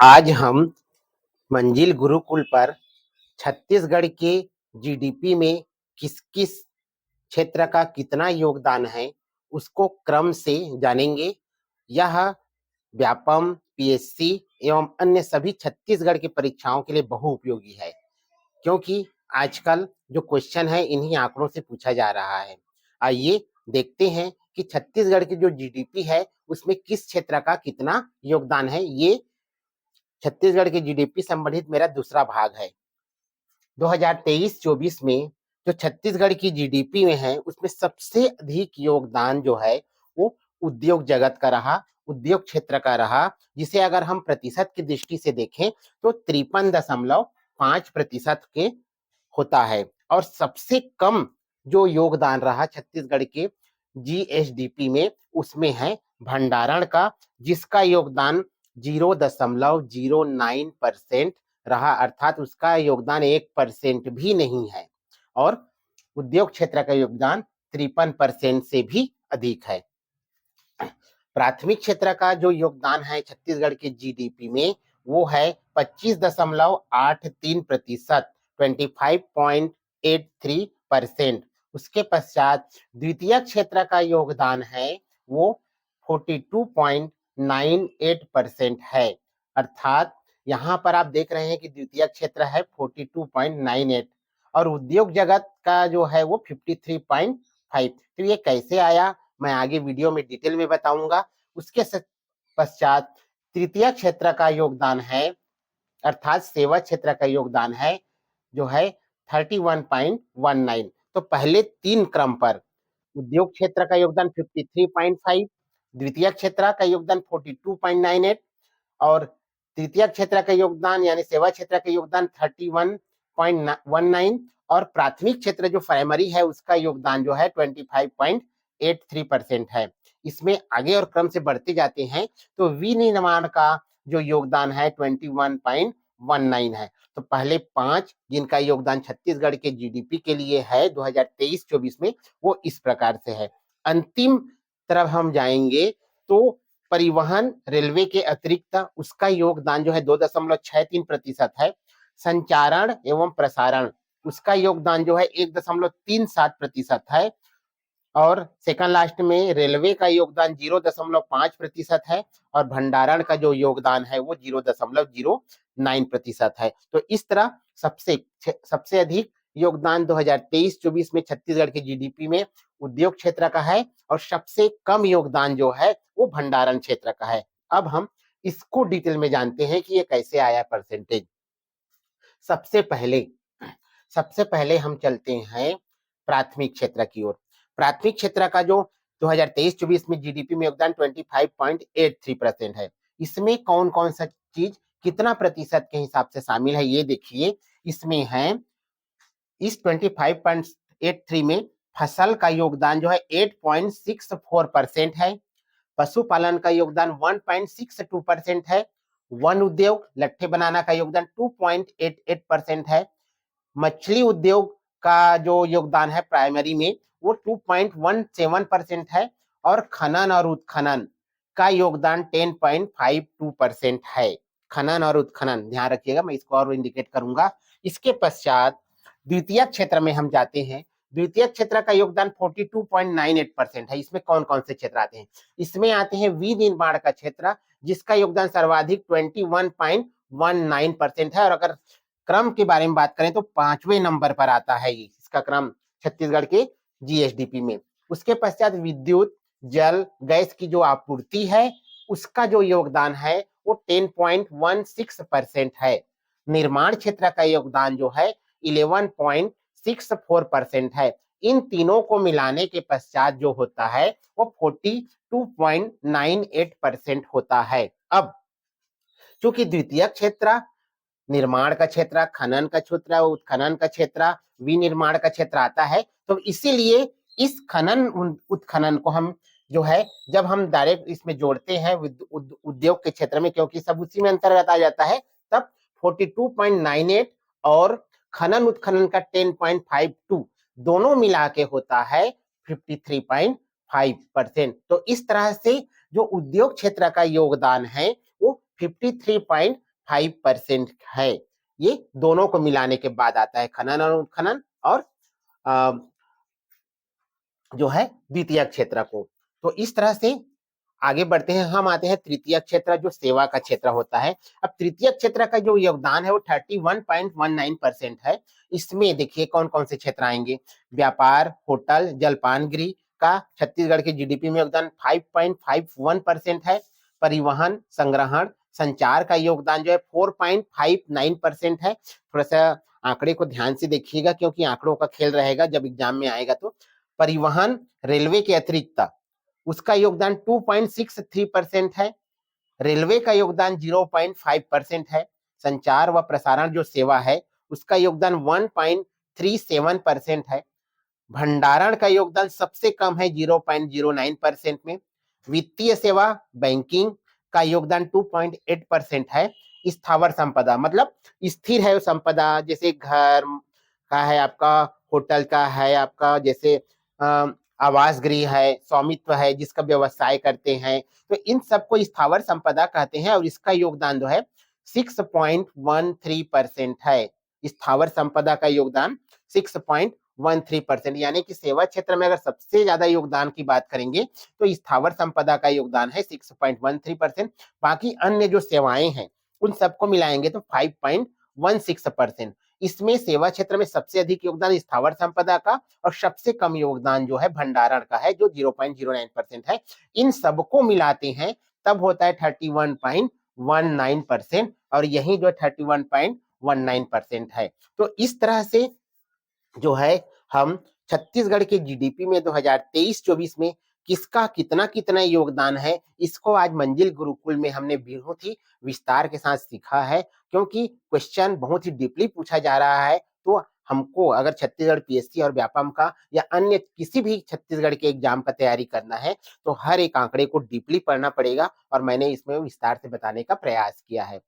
आज हम मंजिल गुरुकुल पर छत्तीसगढ़ के जीडीपी में किस किस क्षेत्र का कितना योगदान है उसको क्रम से जानेंगे। यह व्यापम, पीएससी एवं अन्य सभी छत्तीसगढ़ की परीक्षाओं के लिए बहुउपयोगी है, क्योंकि आजकल जो क्वेश्चन है इन्हीं आंकड़ों से पूछा जा रहा है। आइए देखते हैं कि छत्तीसगढ़ की जो जीडीपी है उसमें किस क्षेत्र का कितना योगदान है। ये छत्तीसगढ़ की जीडीपी संबंधित मेरा दूसरा भाग है। 2023-24 में जो छत्तीसगढ़ की जीडीपी में है उसमें सबसे अधिक योगदान जो है वो उद्योग जगत का रहा, उद्योग क्षेत्र का रहा, जिसे अगर हम प्रतिशत की दृष्टि से देखें तो 53.5% के होता है। और सबसे कम जो योगदान रहा छत्तीसगढ़ के जीएसडीपी में उसमें है भंडारण का, जिसका योगदान 0.09% रहा, अर्थात उसका योगदान 1% भी नहीं है। और उद्योग क्षेत्र का योगदान 53% से भी अधिक है। प्राथमिक क्षेत्र का जो योगदान है छत्तीसगढ़ के जीडीपी में वो है 25.83%, 25.83%। उसके पश्चात द्वितीय क्षेत्र का योगदान है वो 42.98% है। अर्थात यहाँ पर आप देख रहे हैं कि द्वितीय क्षेत्र है 42.98 और उद्योग जगत का जो है वो 53.5। तो ये कैसे आया मैं आगे वीडियो में डिटेल में बताऊंगा। उसके पश्चात तृतीय क्षेत्र का योगदान है अर्थात सेवा क्षेत्र का योगदान है जो है 31.19। तो पहले तीन क्रम पर उद्योग क्षेत्र का योगदान 53.5, द्वितीय क्षेत्र का योगदान 42.98 और तृतीय क्षेत्र का योगदान यानी सेवा क्षेत्र का योगदान 31.19 और प्राथमिक क्षेत्र जो प्राइमरी है उसका योगदान जो है 25.83% है। इसमें आगे और क्रम से बढ़ते जाते हैं तो विनिर्माण का जो योगदान है 21.19 है। तो पहले 5 जिनका योगदान छत्तीसगढ़ के जीडीपी के लिए है 2023-24 में वो इस प्रकार से है। अंतिम तरफ हम जाएंगे तो परिवहन रेलवे के अतिरिक्त उसका योगदान जो है 2.63% है। संचारण एवं प्रसारण उसका योगदान जो है 1.37% है और सेकंड लास्ट में रेलवे का योगदान 0.5% है और भंडारण का जो योगदान है वो 0.09% है। तो इस तरह सबसे अधिक योगदान 2023-24 में छत्तीसगढ़ के जीडीपी में उद्योग क्षेत्र का है और सबसे कम योगदान जो है वो भंडारण क्षेत्र का है। अब हम इसको डिटेल में जानते हैं कि ये कैसे आया परसेंटेज। सबसे पहले हम चलते हैं प्राथमिक क्षेत्र की ओर। प्राथमिक क्षेत्र का जो 2023-24 में जीडीपी में योगदान 25.83% है। इसमें कौन कौन सा चीज कितना प्रतिशत के हिसाब से शामिल है ये देखिए। इसमें है इस 25.83 में फसल का योगदान जो है 8.64% है, पशुपालन का योगदान 1.62% है, वन उद्योग लट्ठे बनाना का योगदान 2.88% है, मछली उद्योग का जो योगदान है प्राइमरी में वो 2.17% है और खनन और उत्खनन का योगदान 10.52% है। खनन और उत्खनन ध्यान रखिएगा, मैं इसको और इंडिकेट करूंगा। इसके पश्चात द्वितीय क्षेत्र में हम जाते हैं। द्वितीय क्षेत्र का योगदान 42.98% है। इसमें कौन कौन से क्षेत्र आते हैं? इसमें आते हैं विनिर्माण का क्षेत्र जिसका योगदान सर्वाधिक 21.19% है और अगर क्रम के बारे में बात करें तो 5वें नंबर पर आता है इसका क्रम छत्तीसगढ़ के जीएसडीपी में। उसके पश्चात विद्युत जल गैस की जो आपूर्ति है उसका जो योगदान है वो 10.16% है। निर्माण क्षेत्र का योगदान जो है 11.64% है। इन तीनों को मिलाने के पश्चात जो होता है वो 42.98% होता है। अब चूंकि द्वितीय क्षेत्र निर्माण का क्षेत्र, खनन का क्षेत्र, उत्खनन का क्षेत्र, विनिर्माण का क्षेत्र आता है तो इसीलिए इस खनन उत्खनन को हम जो है जब हम डायरेक्ट इसमें जोड़ते हैं उद्योग के क्षेत्र में, क्योंकि सब उसी में अंतर्गत आ जाता है, तब 42.98 और खनन उत्खनन का 10.52 दोनों मिला के होता है 53.5%। तो इस तरह से जो उद्योग क्षेत्र का योगदान है वो 53.5 5% है। ये दोनों को मिलाने के बाद आता है खनन और उत्खनन और अ, जो है द्वितीयक क्षेत्र को। तो इस तरह से आगे बढ़ते हैं, हम आते हैं तृतीयक क्षेत्र जो सेवा का क्षेत्र होता है। अब तृतीयक क्षेत्र का जो योगदान है वो 31.19% है। इसमें देखिए कौन-कौन से क्षेत्र आएंगे। व्यापार, होटल, जलपान गृह का छत्तीसगढ़ के जीडीपी में योगदान 5.51% है। परिवहन, संग्रहण, संचार का योगदान जो है 4.59% है। थोड़ा-सा आंकड़े को ध्यान से देखिएगा क्योंकि आंकड़ों का खेल रहेगा जब एग्जाम में आएगा तो। परिवहन रेलवे के अतिरिक्त उसका योगदान 2.63% है। रेलवे का योगदान 0.5% है। संचार व प्रसारण जो सेवा है उसका योगदान 1.37% है। भंडारण का योगदान सबसे कम है 0.09% में। वित्तीय सेवा बैंकिंग का योगदान 2.8% है। स्थावर संपदा मतलब स्थिर है संपदा, जैसे घर का है आपका, होटल का है आपका, जैसे आवास गृह है, स्वामित्व है जिसका व्यवसाय करते हैं, तो इन सबको स्थावर संपदा कहते हैं और इसका योगदान जो है 6.13% है। स्थावर संपदा का योगदान 6.13%, यानी कि सेवा क्षेत्र में अगर सबसे ज्यादा योगदान की बात करेंगे तो स्थावर संपदा का योगदान है 6.13%। बाकी अन्य जो सेवाएं हैं उन सबको मिलाएंगे तो 5.16%। इसमें सेवा क्षेत्र में सबसे अधिक योगदान स्थावर संपदा का और सबसे कम योगदान जो है भंडारण का है जो 0.09% है। इन सबको मिलाते हैं तब होता है 31.19% और यही जो 31.19% है। तो इस तरह से जो है हम छत्तीसगढ़ के जीडीपी में 2023-24 में किसका कितना कितना योगदान है, इसको आज मंजिल गुरुकुल में हमने बहुत ही विस्तार के साथ सीखा है। क्योंकि क्वेश्चन बहुत ही डीपली पूछा जा रहा है, तो हमको अगर छत्तीसगढ़ पीएससी और व्यापम का या अन्य किसी भी छत्तीसगढ़ के एग्जाम का तैयारी करना है तो हर एक आंकड़े को डीपली पढ़ना पड़ेगा और मैंने इसमें विस्तार से बताने का प्रयास किया है।